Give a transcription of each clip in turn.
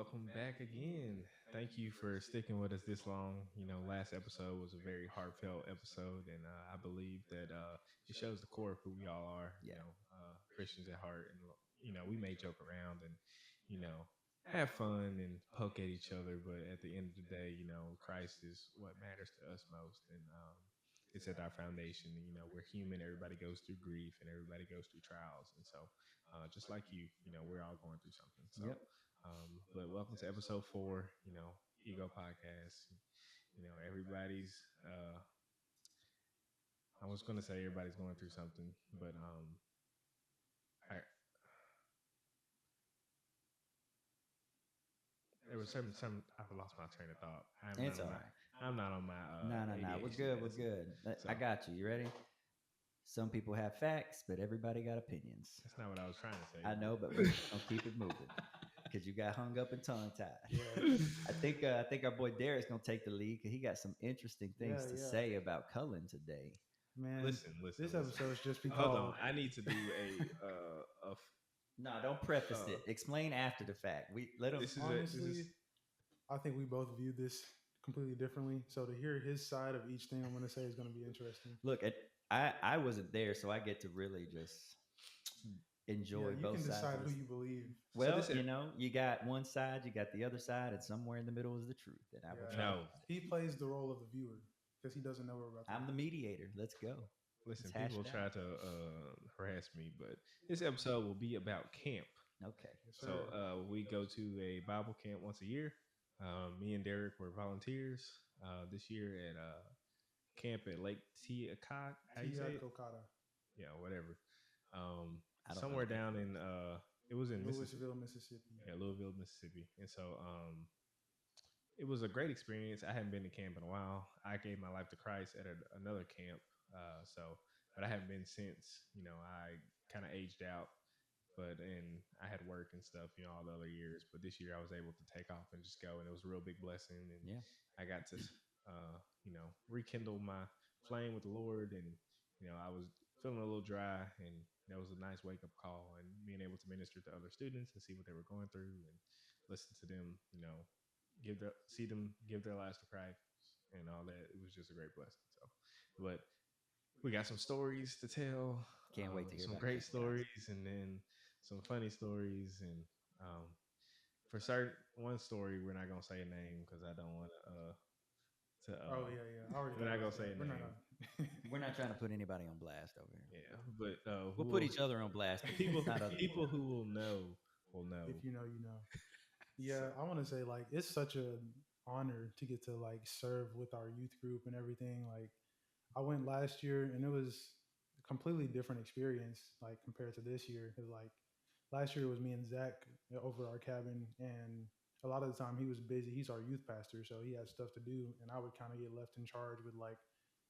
welcome back again. Thank you for sticking with us this long. Last episode was a very heartfelt episode, and I believe that it shows the core of who we all are. Yeah. Christians at heart, and we may joke around and you know have fun and poke at each other, but at the end of the day, Christ is what matters to us most, and it's at our foundation. We're human. Everybody goes through grief, and everybody goes through trials, and so just like we're all going through something. So. Yep. But welcome to episode 4, Ego Podcast. Everybody's I was gonna say everybody's going through something, but I there was some I've lost my train of thought. It's all right. I'm not on my No. We're ADHD good. We're medicine. good. So- I got you. You ready? Some people have facts, but everybody got opinions. That's not what I was trying to say. I know, but we're gonna keep it moving because you got hung up and tongue tied. Yeah. I think our boy Derrick's gonna take the lead because he got some interesting things to say about Cullen today. Man, Listen. this episode is just because. Hold on, I need to do a No, don't preface it. Explain after the fact. We let him. Honestly, I think we both view this completely differently. So to hear his side of each thing I'm going to say is going to be interesting. Look, I wasn't there, so I get to really just enjoy You both can sides. decide of who this. you believe. Well, this is- you got one side, you got the other side, and somewhere in the middle is the truth. And I will Yeah. try. no. He plays the role of the viewer because he doesn't know we're about to. I'm the mediator. Let's go. Listen, It's people hashed try out. to harass me, but this episode will be about camp. Okay. Yes, So sir. we go to a Bible camp once a year. Me and Derrick were volunteers this year at camp at Lake Tiakat. How you say Tia it? Kokata, Yeah, whatever. I don't Somewhere know. down in it was in Mississippi. Louisville, Mississippi. Yeah, Louisville, Mississippi. And so it was a great experience. I hadn't been to camp in a while. I gave my life to Christ at another camp. But I haven't been since. I kind of aged out, and I had work and stuff, all the other years. But this year I was able to take off and just go, and it was a real big blessing. And Yeah. I got to, rekindle my flame with the Lord, and I was feeling a little dry, and that was a nice wake up call, and being able to minister to other students and see what they were going through, and listen to them, see them give their lives to Christ and all that. It was just a great blessing. So, but we got some stories to tell. Can't wait to hear some about great these guys. stories, and then some funny stories, and for certain one story we're not gonna say a name because I don't want to. Oh yeah. I already We're not know gonna that. say a We're not name. gonna- We're not trying to put anybody on blast over here. Yeah, but We'll put each other on blast. people not other people who will know will know. If you know, you know. Yeah, I want to say like it's such an honor to get to like serve with our youth group and everything. Like I went last year and it was a completely different experience like compared to this year. Cause like last year it was me and Zach over our cabin, and a lot of the time he was busy. He's our youth pastor, so he had stuff to do, and I would kind of get left in charge with like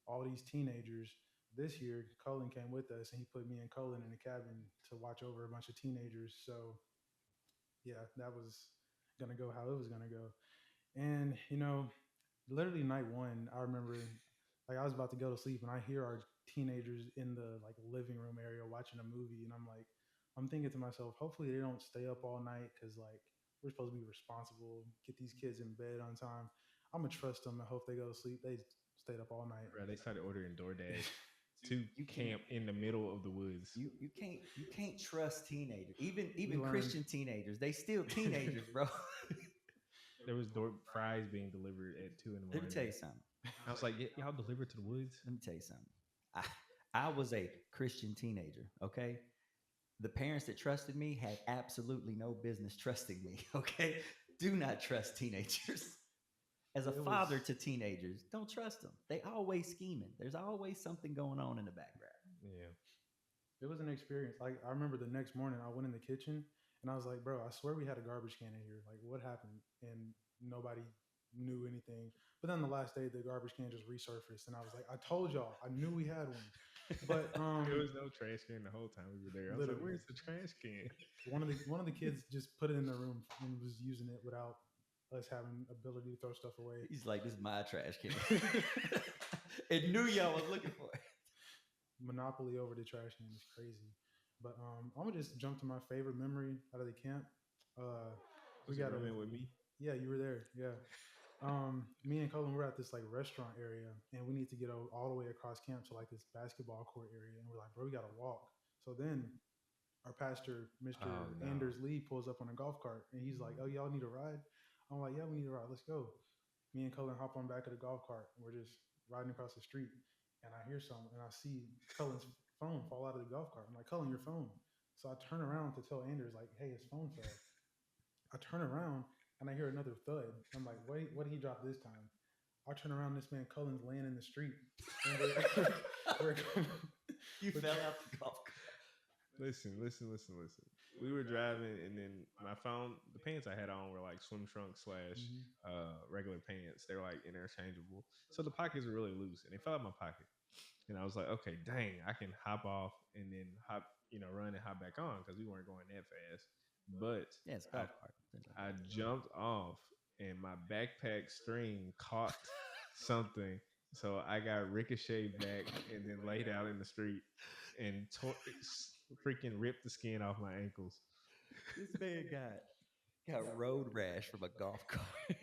all these teenagers. This year, Cullen came with us, and he put me and Cullen in the cabin to watch over a bunch of teenagers. So yeah, that was gonna go how it was gonna go. And literally night one, I remember like I was about to go to sleep and I hear our teenagers in the like living room area watching a movie, and I'm thinking to myself, hopefully they don't stay up all night because like we're supposed to be responsible, get these kids in bed on time. I'm gonna trust them and hope they go to sleep. They stayed up all night. Bro, they started ordering DoorDash to You camp in the middle of the woods. You can't trust teenagers. Even learned. Christian teenagers. They still teenagers, bro. There was fries being delivered at 2 in the morning. Let me tell you something. I was like, y'all delivered to the woods? Let me tell you something. I was a Christian teenager, okay? The parents that trusted me had absolutely no business trusting me, okay? Do not trust teenagers. As a father to teenagers, don't trust them. They always scheming. There's always something going on in the background. Yeah. It was an experience. Like I remember the next morning I went in the kitchen and I was like, bro, I swear we had a garbage can in here. Like what happened? And nobody knew anything. But then the last day the garbage can just resurfaced and I was like, I told y'all, I knew we had one. But There was no trash can the whole time we were there. I was like, Literally. where's the trash can? one of the kids just put it in the room and was using it without us having ability to throw stuff away. He's like, this is my trash can. And knew y'all was looking for it. Monopoly over the trash can is crazy. But I'm gonna just jump to my favorite memory out of the camp. we Was it got a rooming with me? yeah, you were there. Yeah. Me and Cullen, we're at this like restaurant area, and we need to get all the way across camp to like this basketball court area, and we're like, bro, we gotta walk. So then our pastor, Oh Mr. no. Anders Lee, pulls up on a golf cart, and he's like, oh, y'all need a ride? I'm like, yeah, we need a ride. Let's go. Me and Cullen hop on back of the golf cart, and we're just riding across the street, and I hear something, and I see Cullen's phone fall out of the golf cart. I'm like, Cullen, your phone. So I turn around to tell Anders, like, hey, his phone fell. I turn around and I hear another thud. I'm like, wait, what did he drop this time? I turn around, this man Cullen's laying in the street, and we're You we're, fell out the golf cart. Listen. We were driving, and then my phone, the pants I had on were like swim trunks slash Mhm. regular pants. They're like interchangeable, so the pockets were really loose, and they fell out my pocket. And I was like, okay, dang, I can hop off and then hop, run and hop back on because we weren't going that fast. But Yeah, it's a I golf cart. I jumped off and my backpack string caught something. So I got ricocheted back and then laid out in the street and freaking ripped the skin off my ankles. This man got road rash from a golf cart.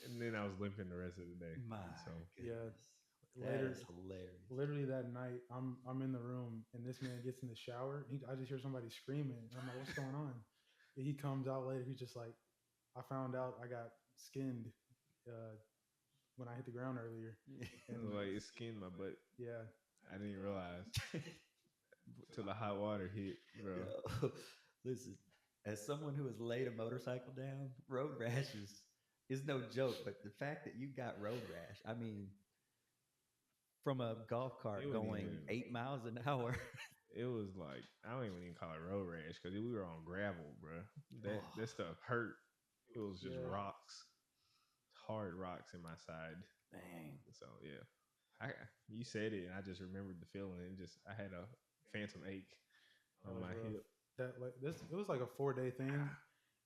And then I was limping the rest of the day. My So Yeah, goodness. That later, is hilarious. literally that night, I'm in the room, and this man gets in the shower. I just hear somebody screaming, and I'm like, what's going on? And he comes out later. He's just like, I found out I got skinned uh, when I hit the ground earlier, and like it skinned my butt. yeah, I didn't realize till the hot water hit, bro. Yo, listen, as someone who has laid a motorcycle down, road rash is no joke. But the fact that you got road rash, I mean, from a golf It cart wasn't going even. 8 miles an hour. It was like I don't even call it road rash because we were on gravel, bro. That Oh, stuff hurt. It was just yeah. rocks, hard rocks in my side. dang. So yeah, I you said it, and I just remembered the feeling. It just I had a phantom ache That on was my rough. hip. That like this, it was like a 4 day thing,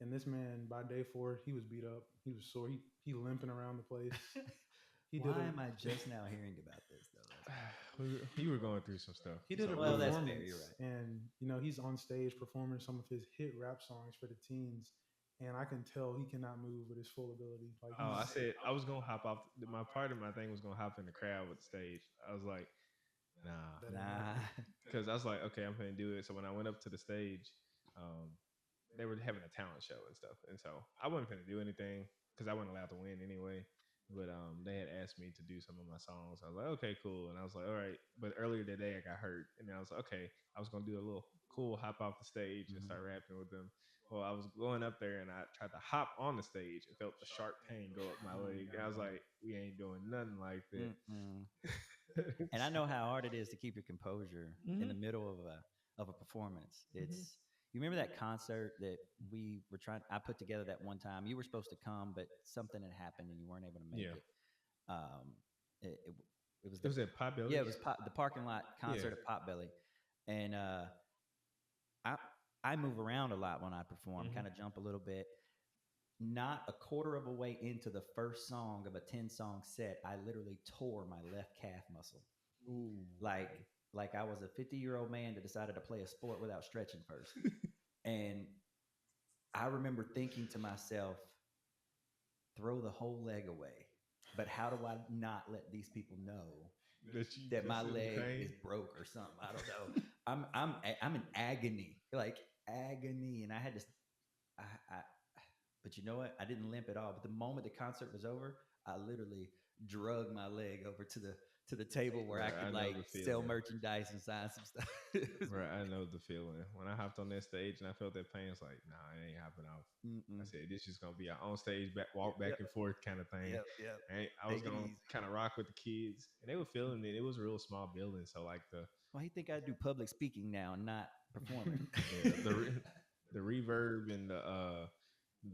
and this man by day four he was beat up. He was sore. He limping around the place. He did Why a am I just now hearing about this though? That's You were going through some stuff. he did a Well, that's performance, fair, you're right. and he's on stage performing some of his hit rap songs for the teens, and I can tell he cannot move with his full ability. Like Oh, I he's said I was gonna hop off. My part of my thing was gonna hop in the crowd with the stage. I was like, nah, that ain't nah. happening. because I was like, okay, I'm gonna do it. So when I went up to the stage, um, they were having a talent show and stuff, and so I wasn't gonna do anything because I wasn't allowed to win anyway. But they had asked me to do some of my songs. I was like, okay, cool, and I was like, all right. But earlier that day, I got hurt, and I was like, okay, I was gonna do a little cool hop off the stage and Mhm. start rapping with them. Well, I was going up there and I tried to hop on the stage and felt the sharp pain go up my leg. And I was like, we ain't doing nothing like that. Mm-mm. And I know how hard it is to keep your composure in the Mhm. middle of a performance. Mhm. It's you remember that concert that we were trying I put together that one time. You were supposed to come, but something had happened and you weren't able to make Yeah. it. Um, it, it, it was It was at yeah, Potbelly. it was the parking lot Yeah. concert at Potbelly, and I I move around a lot when I perform, Mhm. kind of jump a little bit. Not a quarter of a way into the first song of a 10-song set, I literally tore my left calf muscle. Ooh. Like like I was a 50-year-old man that decided to play a sport without stretching first. And I remember thinking to myself, throw the whole leg away. But how do I not let these people know That you that my just in leg pain. is broke or something? I don't know. I'm in agony, like agony, and I had to. I but you know what? I didn't limp at all. But the moment the concert was over, I literally drug my leg over to the table where I Right, I could know like the sell feeling. merchandise and sign some stuff. It was Right, I know the feeling. When I hopped on that stage and I felt that pain, it's like, nah, it ain't hopping off. I mm-mm. said, this is gonna be an on stage walk back Yep, and forth kind of thing. yep. I was Take it gonna easy. kind of rock with the kids, and they were feeling it. It was a real small building, so like Well, he think I do public speaking now and not performing. yeah, the reverb and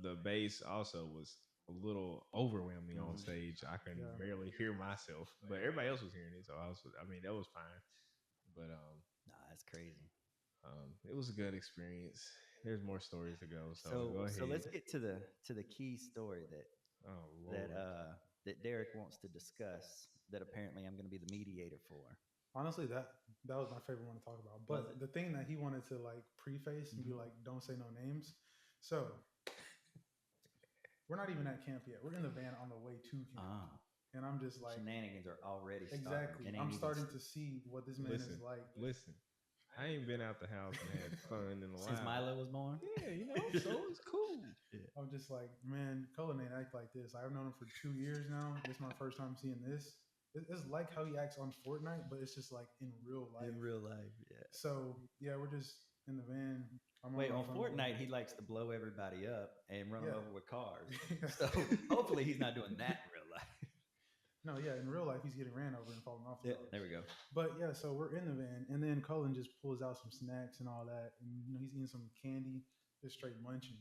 the bass also was a little overwhelming on Mhm. stage. I could Yeah. barely hear myself, but everybody else was hearing it, so I mean, that was fine. But Nah, that's crazy. it was a good experience. There's more stories to go, so go So ahead. let's get to the key story Oh that Lord. uh that Derek wants to discuss that apparently I'm going to be the mediator for. Honestly, that was my favorite one to talk about. Was But it? the thing that he wanted to like preface and be Mhm. like, don't say no names. So we're not even at camp yet. We're in the van on the way to camp, Ah, and I'm just like, shenanigans are already starting. exactly. And ain't I'm even starting to see what this man Listen, is like. listen. I ain't been out the house and had fun in a since while. Milo was born. Yeah, so it's cool. I'm just like, man, Cullen ain't act like this. I've known him for 2 years now. This is my first time seeing this. It's like how he acts on Fortnite, but it's just like in real life. In real life, yeah. So yeah, we're just in the van. I'm Wait, my on phone. Fortnite, he likes to blow everybody up and run them Yeah. over with cars. So hopefully he's not doing that in real life. No, yeah, in real life he's getting ran over and falling off the Yeah, road. there we go. But yeah, so we're in the van, and then Cullen just pulls out some snacks and all that, and he's eating some candy, just straight munching.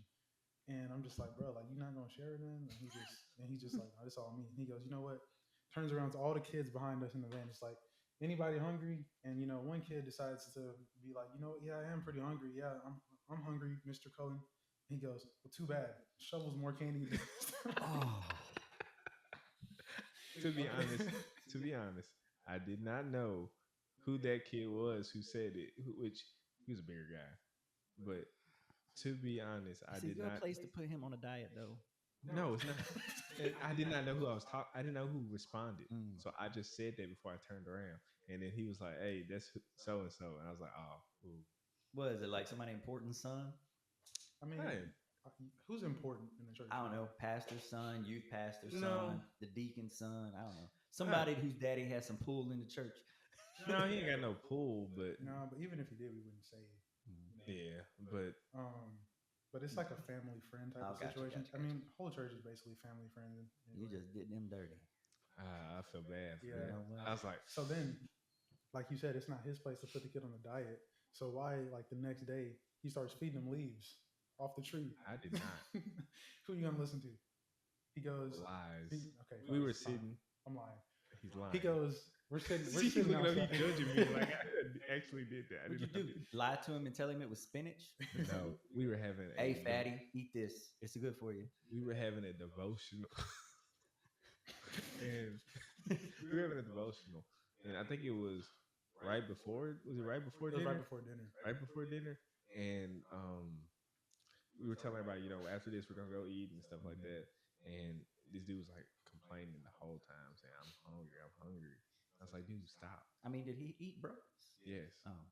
And I'm just like, bro, like you're not gonna share it, man. And he's just like, no, it's all me. And he goes, you know what? Turns around to all the kids behind us in the van. It's like, anybody hungry? And one kid decides to be like, yeah, I am pretty hungry. Yeah, I'm hungry, Mr. Cullen. He goes, well, too bad. Shovels more candy. Oh, to be honest, to be honest, I did not know who that kid was who said it, which he was a bigger guy. But to be honest, I it's a did good not. place to put him on a diet, though. No, it's not. I did not know who I was talking. I didn't know who responded. Mm. So I just said that before I turned around, and then he was like, "Hey, that's so and so," and I was like, "Oh, ooh. What is it, like somebody important son? I mean, Hey. who's important in the church? I don't know, pastor's son, youth pastor's No. son, the deacon's son. I don't know. Somebody whose daddy has some pull in the church. No, he ain't got no pull, but No, but even if he did, we wouldn't say it. yeah, but But it's like a family friend type Oh, of gotcha, situation. gotcha, I mean, whole church is basically family friend. You just did them dirty. I feel bad. For Yeah. that. You know what? I was like, So then, like you said, it's not his place to put the kid on a diet. So why, like the next day, he starts feeding him leaves off the tree? I did not. Who you gonna listen to? He goes, Lies. okay, We fine, were fine. sitting. I'm lying. He's lying. He goes, we're sitting See, he's looking outside. up, he judging me like I actually did that. I What'd you didn't do? know Lie to him and tell him it was spinach? that. No, we were having. Hey, fatty, eat this. It's good for you. We were having a devotional, and we were having a devotional, and I think it was right before. Was it right before It was dinner? right before dinner. Right before dinner, and we were telling everybody, after this we're gonna go eat and stuff like that. And this dude was like complaining the whole time, saying, "I'm hungry, I'm hungry." I was like, "Dude, stop." I mean, did he eat breakfast? Yes. Oh,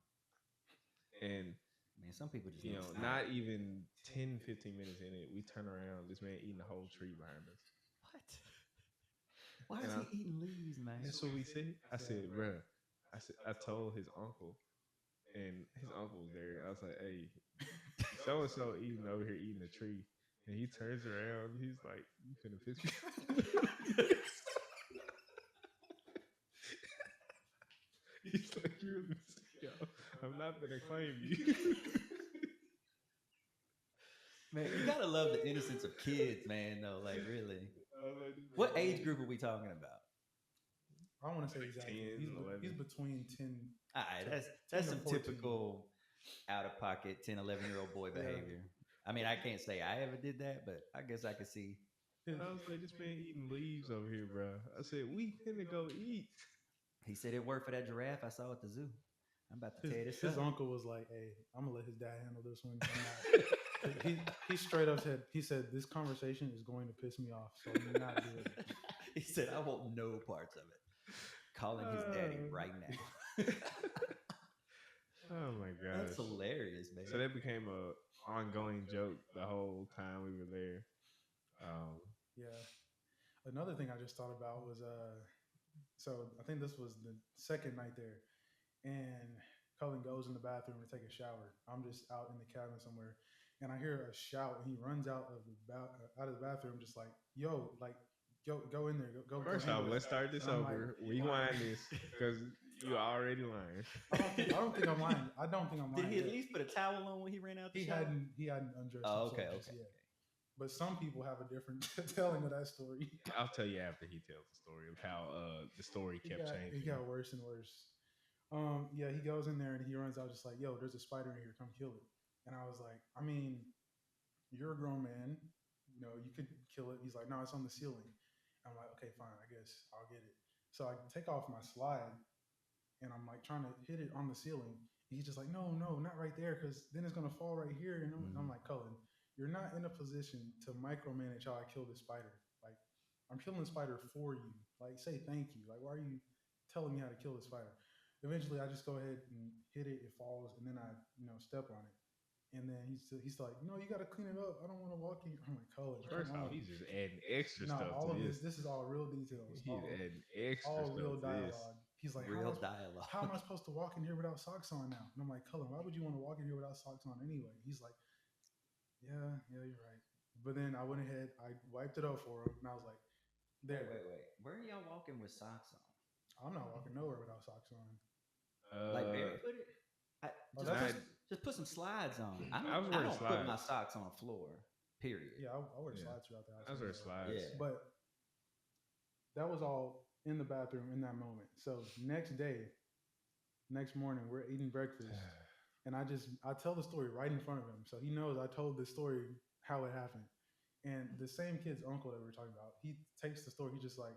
And man, some people just not even 10, 15 minutes in it, we turn around, this man eating a whole tree behind us. What? Why is he eating leaves, man? That's what we said. I said, "Bruh," I told his uncle, and his uncle was there. I was like, "Hey, so and so eating over here eating a tree," and he turns around. He's like, "You finna piss me off." He's like, "You're yo, I'm not gonna claim you." Man, you gotta love the innocence of kids, man. Though, like, really. I was like, What age group are we talking about? I don't want to say Like exactly. 10, 11. He's between 10. All right, 10 that's to some 14. typical out of pocket 10, 11-year-old boy Yeah. behavior. I mean, I can't say I ever did that, but I guess I could see. I was like, "This man eating leaves over here, bro." I said, "We finna go eat." He said it worked for that giraffe I saw at the zoo. I'm about to tear this His up. uncle was like, "Hey, I'm gonna let his dad handle this one." He straight up said, "This conversation is going to piss me off, so you're not doing it." He said, "I want no parts of it." Calling his daddy right now. Oh my gosh, That's hilarious, man. So that became a ongoing joke the whole time we were there. Yeah. Another thing I just thought about was so I think this was the second night there, and Cullen goes in the bathroom to take a shower. I'm just out in the cabin somewhere, and I hear a shout, and he runs out of the bathroom, just like, "Yo, like, go in there, go." First go off, handle let's it." start this And I'm over. like, Rewind this because you're already lying. I don't think I'm lying. I don't think I'm lying. Did he at yet. least put a towel on when he ran out the He shower? hadn't undressed Oh, himself okay, just okay. yet. But some people have a different telling of that story. I'll tell you after he tells the story of how the story kept changing. It got worse and worse. Yeah, he goes in there and he runs out just like, "Yo, there's a spider in here. Come kill it." And I was like, I mean, you're a grown man. You could kill it. He's like, "No, it's on the ceiling." I'm like, "Okay, fine. I guess I'll get it." So I take off my slide and I'm like trying to hit it on the ceiling. And he's just like, "No, not right there, because then it's gonna fall right here." And I'm like, "Cullen, you're not in a position to micromanage how I kill this spider. Like, I'm killing the spider for you. Like, say thank you. Like, why are you telling me how to kill the spider? Eventually, I just go ahead and hit it. It falls, and then I, step on it. And then he's like, no, you got to clean it up. I don't want to walk in. I'm like, Cullen, come First off, on. he's just adding extra No, stuff to all of this. this is all real details. He's adding extra All stuff real to this. dialogue. He's like, Real dialogue. how am I supposed to walk in here without socks on now? And I'm like, Cullen, why would you want to walk in here without socks on anyway? He's like, yeah, you're right. But then I went ahead, I wiped it up for him, and I was like, there. Wait. Where are y'all walking with socks on? I'm not walking nowhere without socks on. Like barefooted? Oh, Just put some slides on. I I was don't, wearing put my slides. socks on the floor. Period. Yeah, I wear Yeah. slides throughout the house. I was wearing slides. Yeah. But that was all in the bathroom in that moment. So next morning, we're eating breakfast, and I tell the story right in front of him, so he knows I told the story how it happened. And the same kid's uncle that we were talking about, he takes the story. He's just like,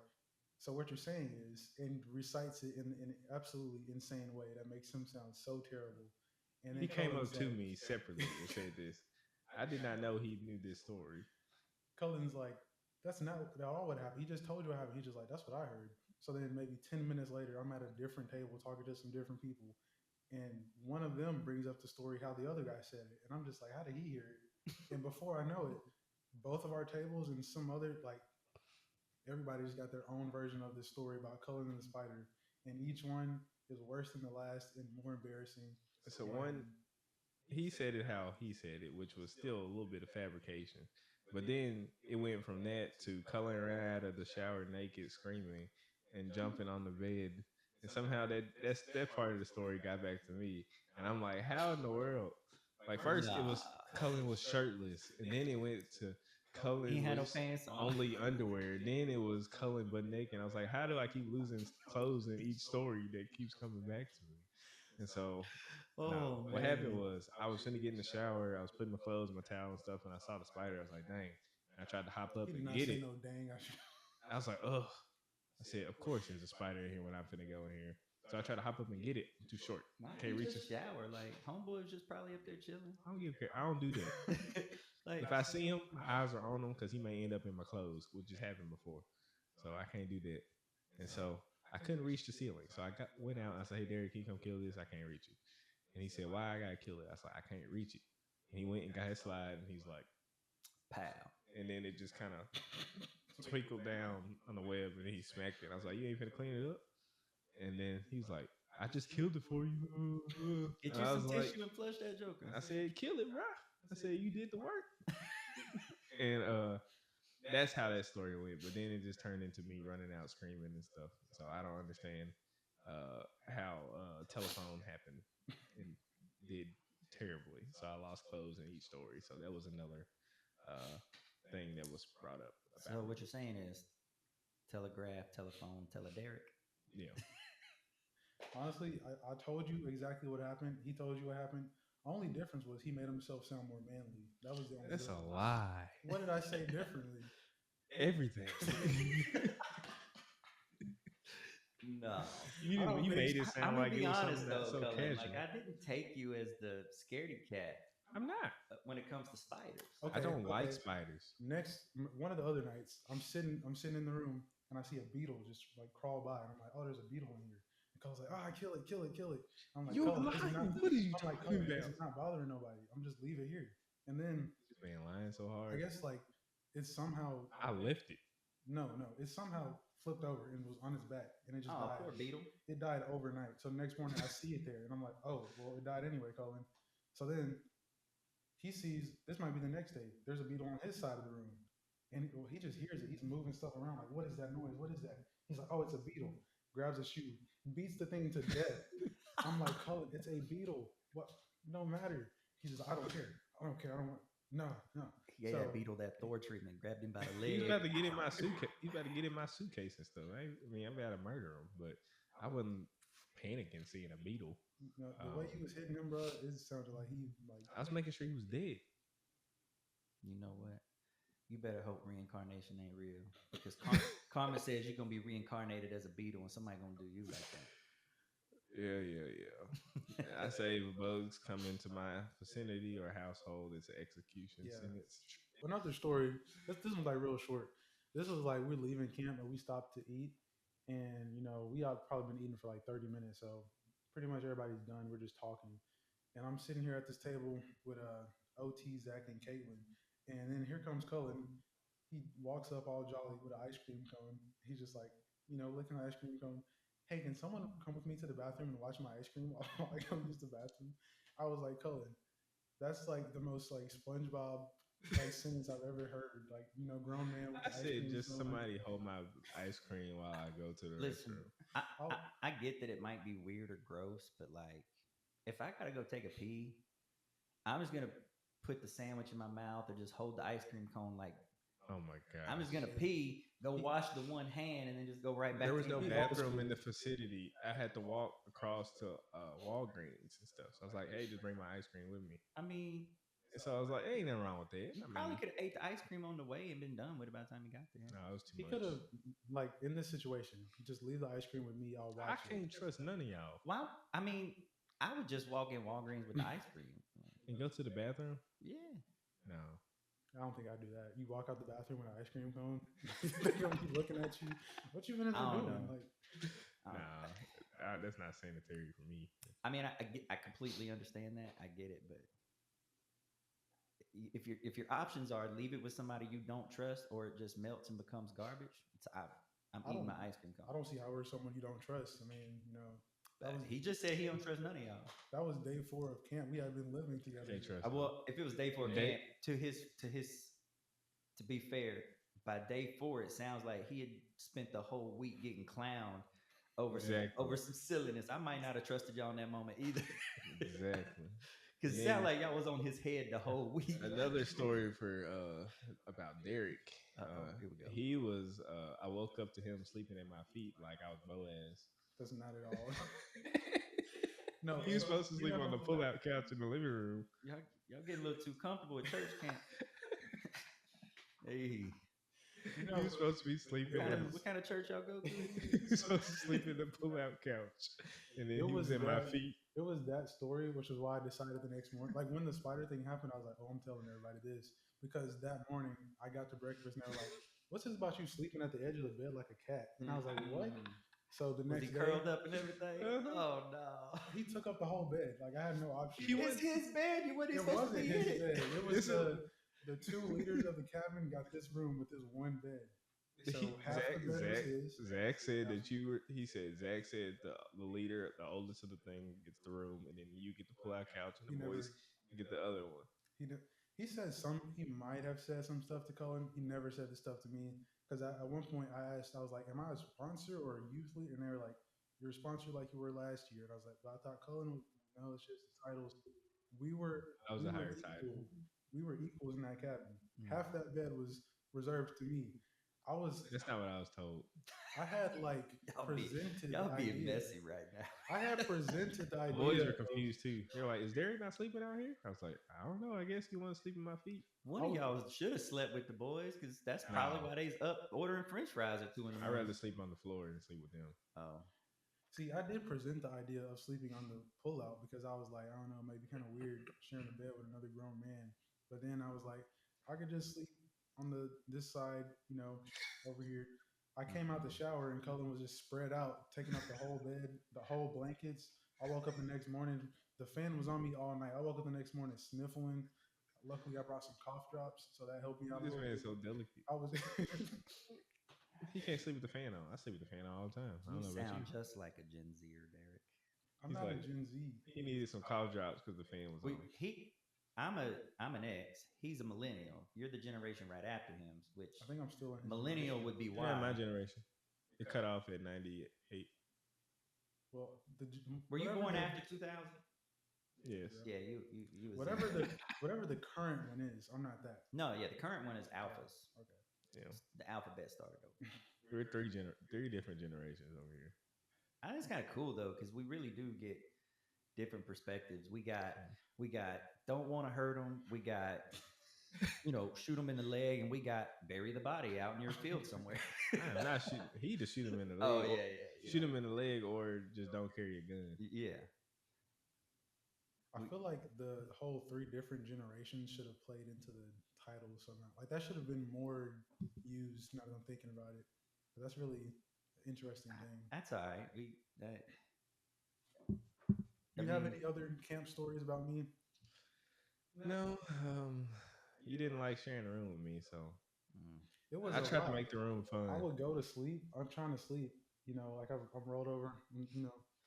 so what you're saying is, and recites it in an absolutely insane way that makes him sound so terrible. And then He came up Cullen's to like- me separately and said this. I did not know he knew this story. Cullen's like, that's not at all what happened. He just told you what happened. He's just like, that's what I heard. So then maybe 10 minutes later, I'm at a different table talking to some different people. And one of them brings up the story how the other guy said it. And I'm just like, how did he hear it? And before I know it, both of our tables and some other, like, everybody's got their own version of this story about Cullen and the spider. And each one is worse than the last and more embarrassing. So one, he said it how he said it, which was still a little bit of fabrication. But then it went from that to Cullen ran out of the shower naked, screaming and jumping on the bed. And somehow that part of the story got back to me. And I'm like, how in the world? Like first it was Cullen was shirtless, and then it went to Cullen He had no was pants on. only underwear. Then it was Cullen butt naked. I was like, how do I keep losing clothes in each story that keeps coming back to me? And so what happened was I was finna get in the shower. I was putting my clothes, my towel and stuff, and I saw the spider. I was like, dang. And I tried to hop up He did and not get say it. no dang. I was like, ugh. I said, of course there's a spider in here when I'm finna go in here. So I tried to hop up and get it. I'm too short. Why Can't didn't you reach just it. shower? Like homeboy was just probably up there chilling. I don't give a care. I don't do that. Like If I see him, my eyes are on him because he may end up in my clothes, which has happened before. So I can't do that. And so I couldn't reach the ceiling. So I went out and I said, hey, Derrick, can you come kill this? I can't reach it. And he said, why I got to kill it? I was like, I can't reach it. And he went and got his slide and he's like, pow. and then it just kind of twinkled down on the web and he smacked it. I was like, you ain't finna clean it up? And then he's like, I just killed it for you. Get And you I some was like, tissue and flush that joker. I said, kill it, bro. I said, you did the work. And that's how that story went. But then it just turned into me running out screaming and stuff. So I don't understand how telephone happened and did terribly. So I lost clothes in each story. So that was another thing that was brought up. So what you're saying is telegraph, telephone, Derrick. Yeah. Honestly, I told you exactly what happened. He told you what happened. Only difference was he made himself sound more manly. That was the only That's a difference. lie. What did I say differently? Everything. No. You made it sound like it was something that's so Cullen, casual. like I didn't take you as the scaredy cat I'm not. when it comes to spiders. Okay, I don't like okay. spiders. One of the other nights, I'm sitting in the room and I see a beetle just like crawl by, and I'm like, oh, there's a beetle in here. And Cole's like, oh, kill it. I'm like, You're Cole, this is lying. not- What are you I'm like, talking Cole, this about? is not bothering nobody. I'm just leave it here. And then This man lying so hard. I guess like it's somehow I left it. no, it somehow flipped over and was on its back, and it just Oh, died. poor beetle. It died overnight. So the next morning I see it there, and I'm like, oh, well, it died anyway, Cullen. So then he sees this might be the next day. There's a beetle on his side of the room, and he just hears it. He's moving stuff around like, what is that noise? What is that? He's like, oh, it's a beetle. Grabs a shoe, beats the thing to death. I'm like, Cullen, it's a beetle. What? No matter. He says, I don't care. I don't want. No. He gave So- that beetle that Thor treatment, grabbed him by the He's leg. about to get in my suitcase. He's about to get in my suitcase and stuff. I mean, I'm about to murder him, but I wouldn't panic and seeing a beetle. The way he was hitting him, bro, it sounded like he like. I was making sure he was dead. You know what? You better hope reincarnation ain't real, because karma says you're gonna be reincarnated as a beetle, and somebody gonna do you like that. Yeah. I say if bugs come into my vicinity or household, it's an execution Yeah. sentence. Another story. This was like real short. This was like we're leaving camp and we stopped to eat, and we had probably been eating for like 30 minutes, so pretty much everybody's done. We're just talking, and I'm sitting here at this table with OT, Zach, and Caitlin, and then here comes Cullen. He walks up all jolly with an ice cream cone. He's just like, licking the ice cream cone. Hey, can someone come with me to the bathroom and watch my ice cream while I go use the bathroom? I was like, Cullen, that's like the most like SpongeBob like sentence I've ever heard. Like, grown man with I the ice said cream just cone. somebody hold my ice cream while I go to the Listen, restroom. I, Oh, I get that it might be weird or gross, but like, if I gotta go take a pee, I'm just gonna put the sandwich in my mouth or just hold the ice cream cone. Like, Oh my I'm just gonna gosh. pee, go wash the one hand, and then just go right back. There was to no He's eating. old bathroom in school. the vicinity. I had to walk across to Walgreens and stuff. So I was like, hey, just bring my ice cream with me. I mean, And so I was like, ain't nothing wrong with that. you I probably mean, could have ate the ice cream on the way and been done with it by the time you got there. no, it was too He much. could have, like, in this situation, just leave the ice cream with me. I'll I watch it. can't trust none of y'all. Why? I mean, I would just walk in Walgreens with the ice cream. And go to the bathroom? Yeah. No. I don't think I do that. You walk out the bathroom with an ice cream cone. They're gonna be looking at you. What you been in there I don't doing? know. Like, Nah, that's not sanitary for me. I mean, I completely understand that. I get it, but if your options are leave it with somebody you don't trust or it just melts and becomes garbage, I'm I eating don't. my ice cream cone. I don't see how we're someone you don't trust. I mean, that was He just said he don't trust none of y'all. that was day 4 of camp. We had been living together. Can't trust them. Well, if it was day 4 Day- camp, to be fair, by day 4 it sounds like he had spent the whole week getting clowned over Exactly. some silliness. I might not have trusted y'all in that moment either. Exactly. Because it Yeah. sounded like y'all was on his head the whole week. Another story for about Derrick. Here we go. He was I woke up to him sleeping at my feet like I was Boaz. That's not at all. No, He was supposed to you sleep never on the do pull-out couch in the living room. Y'all getting a little too comfortable at church camp. Hey, You He was supposed to be sleeping. what kind of church y'all go to? He was supposed to sleep in the pull-out couch, and then It he was was in my that- feet. It was that story, which is why I decided the next morning. Like when the spider thing happened, I was like, "Oh, I'm telling everybody this," because that morning I got to breakfast and they were like, "What's this about you sleeping at the edge of the bed like a cat?" And I was like, "What?" So the Was next he day, curled up and everything? Uh-huh. Oh no! he took up the whole bed. Like I had no option. It's his bed. You wasn't It supposed to wasn't be in his it. bed. It was Listen. the 2 leaders of the cabin got this room with this one bed. So half the bed was his. Zach said that you were. He said Zach said the leader, the oldest of the thing, gets the room, and then you get the pull-out couch, and He the never. boys get the other one. He said some. He might have said some stuff to Cullen. He never said the stuff to me because at one point I asked. I was like, "Am I a sponsor or a youth leader?" And they were like, "You're a sponsor like you were last year." And I was like, "But I thought Cullen was." No, it's just the titles. We were. That was we a were higher equal. title. We were equals in that cabin. Mm. Half that bed was reserved to me. I was. That's not what I was told. I had like Y'all presented. being ideas. messy right now. I had presented the The boys idea. were confused too. They're like, "Is Derrick not sleeping out here?" I was like, "I don't know. I guess he wants to sleep in my feet." One of y'all should have slept with the boys because that's probably No. why they's up ordering French fries at 2 in the I'd morning. rather sleep on the floor than sleep with them. Oh, See, I did present the idea of sleeping on the pullout because I was like, I don't know, maybe kind of weird sharing a bed with another grown man. But then I was like, I could just sleep on this side, over here. I came out the shower and Cullen was just spread out, taking up the whole bed, the whole blankets. I woke up the next morning. The fan was on me all night. I woke up the next morning sniffling. Luckily, I brought some cough drops, so that helped me out. This a little man's bit. so delicate. I was. He can't sleep with the fan on. I sleep with the fan on all the time. I you don't know about sound you. just like a Gen Zer, Derrick. I'm He's not like- a Gen Z. He needed some cough drops because the fan was on. I'm an X. He's a millennial. You're the generation right after him, which I think I'm still in his millennial generation. would be Yeah, my why. generation. It cut off at 98. Well, Were you whatever born the- after 2000? Yes. Yeah, you was whatever the current one is, I'm not that. No, yeah, the current one is alphas. Okay. Yeah. The alphabet started over. We're three different generations over here. I think it's kind of cool though, because we really do get different perspectives. We got don't want to hurt them. We got shoot him in the leg, and we got bury the body out in your field somewhere. I am not shooting. He either shoot him in the leg, Oh or yeah, yeah, shoot him in the leg, or just don't carry a gun. yeah. I feel like the whole three different generations should have played into the title somehow. Like that should have been more used. Now that I'm thinking about it, but that's really an interesting thing. That's all right. We that. I You have mean, any other camp stories about me? No, you didn't like sharing a room with me, so mm, It was I a tried to lot. make the room I fun. would go to sleep. I'm trying to sleep. Like I'm rolled over.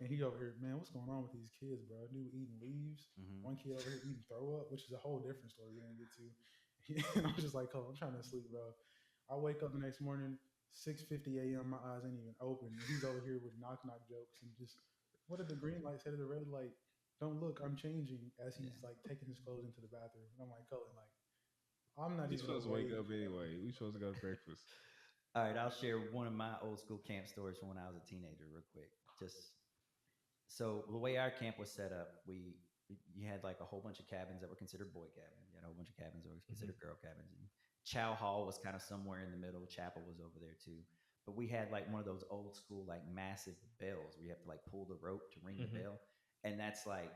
And he over here, man. What's going on with these kids, bro? Dude eating leaves. mhm. One kid over here eating throw up, which is a whole different story we didn't get to. And I'm just like, oh, I'm trying to sleep, bro. I wake up the next morning, 6:50 a.m. My eyes ain't even open. And he's over here with knock jokes and just what did the green light say to the red light? Don't look, I'm changing as Yeah. he's like taking his clothes into the bathroom. And I'm like, Cullen, like I'm not You even supposed to wake awake. up anyway. We supposed to go to breakfast. All right, I'll share one of my old school camp stories from when I was a teenager, real quick. Just so the way our camp was set up, we you had like a whole bunch of cabins that were considered boy cabins. You had a whole bunch of cabins that were considered girl cabins. And Chow Hall was kind of somewhere in the middle. Chapel was over there too. But we had like one of those old school like massive bells where you have to like pull the rope to ring the Hmm. bell, and that's like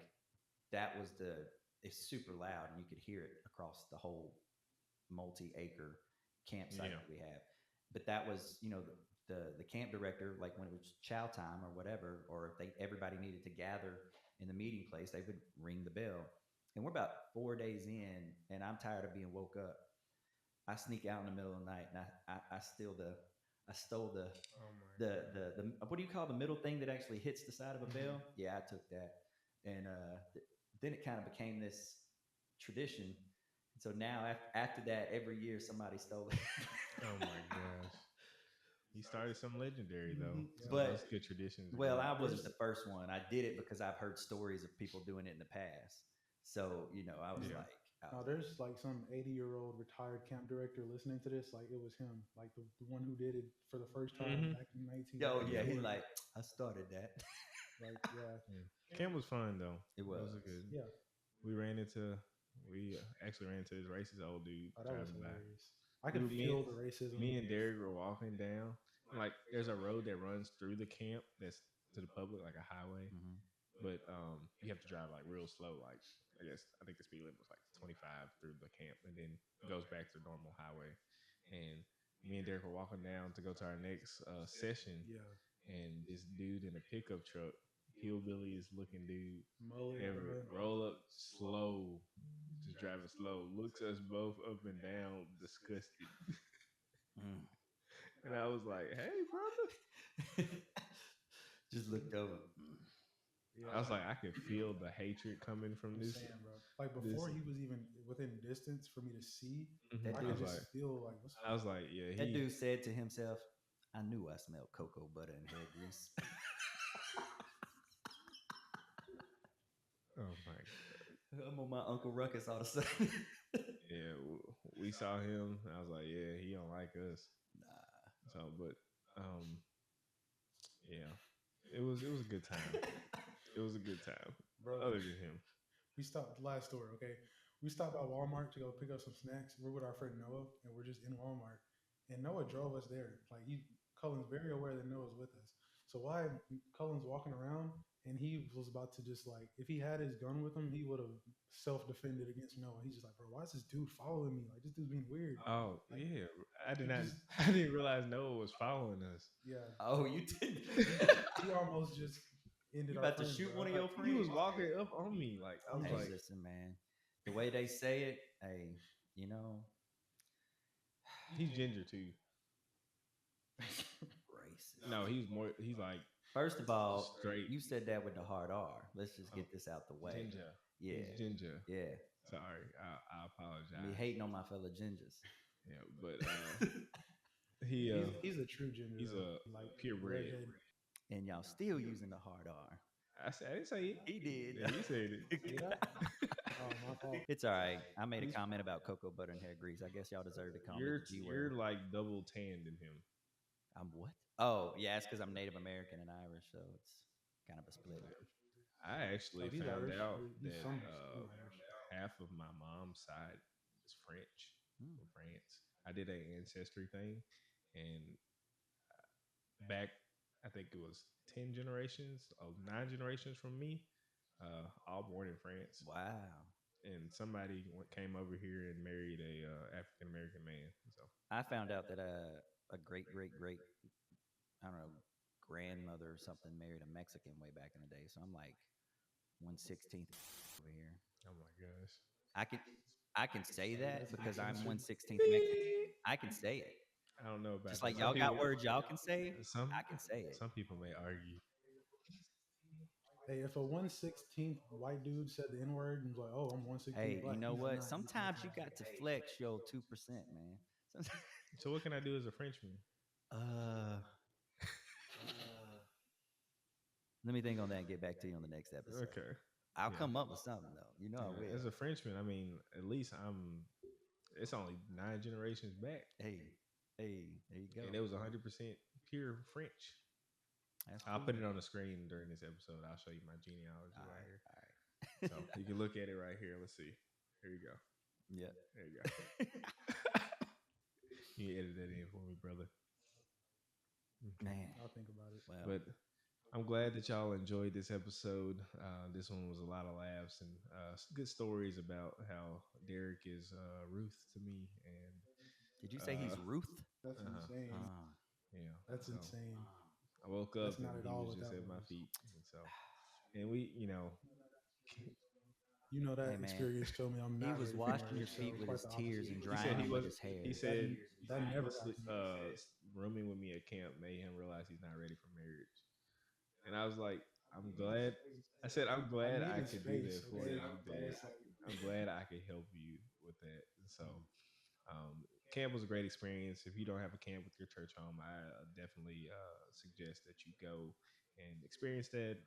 that was the it's super loud and you could hear it across the whole multi-acre campsite Yeah. that we have. But that was, the camp director, like when it was chow time or whatever, or if they everybody needed to gather in the meeting place, they would ring the bell. And we're about 4 days in, and I'm tired of being woke up. I sneak out in the middle of the night, and I stole Oh my god. the what do you call the middle thing that actually hits the side of a bell? Yeah, I took that, and then it kind of became this tradition. So now after that, every year somebody stole it. Oh my gosh. He started some legendary though, Yeah, so those But good traditions are well, good. I wasn't there's the first one. I did it because I've heard stories of people doing it in the past. So I was Yeah. like, I now was like, there's like some 80-year-old retired camp director listening to this, like it was him, like the one who did it for the first time Hmm. back in yo, yeah, he's 1984. like, I started that. Like, yeah, Yeah. Camp was fun though. It It was was. a good. yeah. We ran into. We actually ran into this racist old dude Oh, that was driving by. hilarious. I could Dude, feel the racism. me and Derek were walking down. Like, there's a road that runs through the camp that's to the public, like a highway. Hmm. But you have to drive like real slow. Like, I think the speed limit was like 25 through the camp, and then goes back to normal highway. And me and Derek were walking down to go to our next session, Yeah, and this dude in a pickup truck, hillbilliest looking dude mullet, ever, bro. roll up slow, just driving slow, looks us both up and down, disgusted. Mm. And I was like, "Hey, brother." Just looked over. Mm. Yeah, I was like, I could feel the hatred coming from I'm this. saying, bro. Like This. before he was even within distance for me to see, Mhm. That I I could was dude, like, just feel like what's yeah, that he. dude said to himself, "I knew I smelled cocoa butter and hair grease." Oh my. I'm on my Uncle Ruckus all of a sudden. Yeah, we saw him. I was like, yeah, he don't like us. Nah. So, but um, yeah, it was a good time. It was a good time. bro. Other than him. We stopped last story, okay? We stopped by Walmart to go pick up some snacks. We're with our friend Noah, and we're just in Walmart. And Noah drove us there. Like Cullen's very aware that Noah's with us. So why Cullen's walking around, and he was about to just like, if he had his gun with him, he would have self-defended against Noah. He's just like, bro, why is this dude following me? Like this dude's being weird. Oh Like yeah, I did he not. just, I didn't realize Noah was following us. yeah, Oh, you did. he almost just ended You our about to friends, shoot bro. one of Like your He was friends? walking up on me like I I'm was Hey, just like, listen, man. The way they say it, hey, you know, he's ginger too. racist. No, he's more. He's like First of all, straight you said that with the hard R. Let's just um, get this out the way. ginger. Yeah, He's ginger. yeah. Sorry, I Be apologize. hating on my fellow gingers. Yeah, but he he's a true ginger he's though. a Like purebred. redhead. And y'all still using the hard R. I didn't say it. He did. Yeah, you said Did I? Oh, my fault. It's all right. I made a comment about cocoa butter and hair grease. I guess y'all deserve to call me the G you're word. like double tanned in him. I'm what? Oh, yeah, it's because I'm Native American and Irish, so it's kind of a split. I Oh, actually he's found Irish. out He's that some Irish. half of my mom's side is French Mm. from France. I did an ancestry thing, and back, I think it was 10 generations, 9 generations from me, all born in France. Wow. And somebody came over here and married a African American man. So I found out that a great great great I don't know grandmother or something married a Mexican way back in the day. So I'm like 1/16 over here. oh my gosh, I can I can say that That's because big I'm country. 1/16 Mexican. I can say it. I don't know about Just that. like y'all got words y'all can say, I can say it. Some people may argue. Hey, if a 1/16th white dude said the N word and was like, "Oh, I'm 1/16th Hey, you black," know he's what? not. He's Sometimes you Mexican. got to flex your 2%, man. Sometimes, So what can I do as a Frenchman? uh, let me think on that and get back to you on the next episode. Okay. I'll Yeah. come up with something though. You know I Yeah. will. As a Frenchman, I mean, at least I'm. It's only 9 generations back, Hey, hey, there you go. and it was 100% pure French. That's I'll cool. put it on the screen during this episode. I'll show you my genealogy All right right, here. all right. So you can look at it right here. Let's see. Here you go. Yep. There you go. You edit that in for me, brother. Okay. Man, I'll think about it. well, But I'm glad that y'all enjoyed this episode. This one was a lot of laughs and good stories about how Derrick is Ruth to me, and did you say he's Ruth? That's uh-huh, insane. Ah, yeah. That's So insane. I woke That's up and not at he all was what just that at my was. feet, and so and we, You know hey that man, experience showed me I'm he not was ready for washing your marriage. So feet with quite his the tears opposite. and he drying said he them with was. his hair. He That said that never happened. rooming with me at camp made him realize he's not ready for marriage. And I was like, I'm glad. I said, I'm I glad I needed could do space. that for Okay, you, so Derek. it's like I'm glad I could help you with that. And so, camp was a great experience. If you don't have a camp with your church home, I definitely suggest that you go and experience that.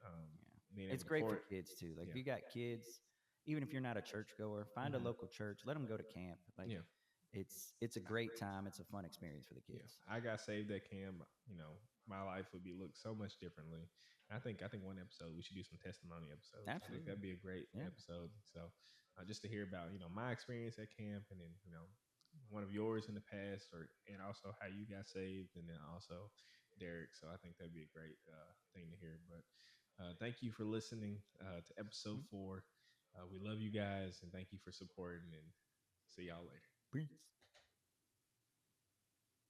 Being It's able to great for pour, kids too. Like if yeah, you got kids, even if you're not a church goer, find a hmm local church, let them go to camp. Like yeah, it's a great time. It's a fun experience for the yeah. kids. I got saved at camp. My life would be looked so much differently. I think one episode we should do some testimony episodes. I think Absolutely. that'd be a great Yeah. episode. So just to hear about my experience at camp, and then one of yours in the past, and also how you got saved, and then also Derrick. So I think that'd be a great thing to hear. But thank you for listening to episode Mhm. 4. We love you guys, and thank you for supporting. And see y'all later. Peace.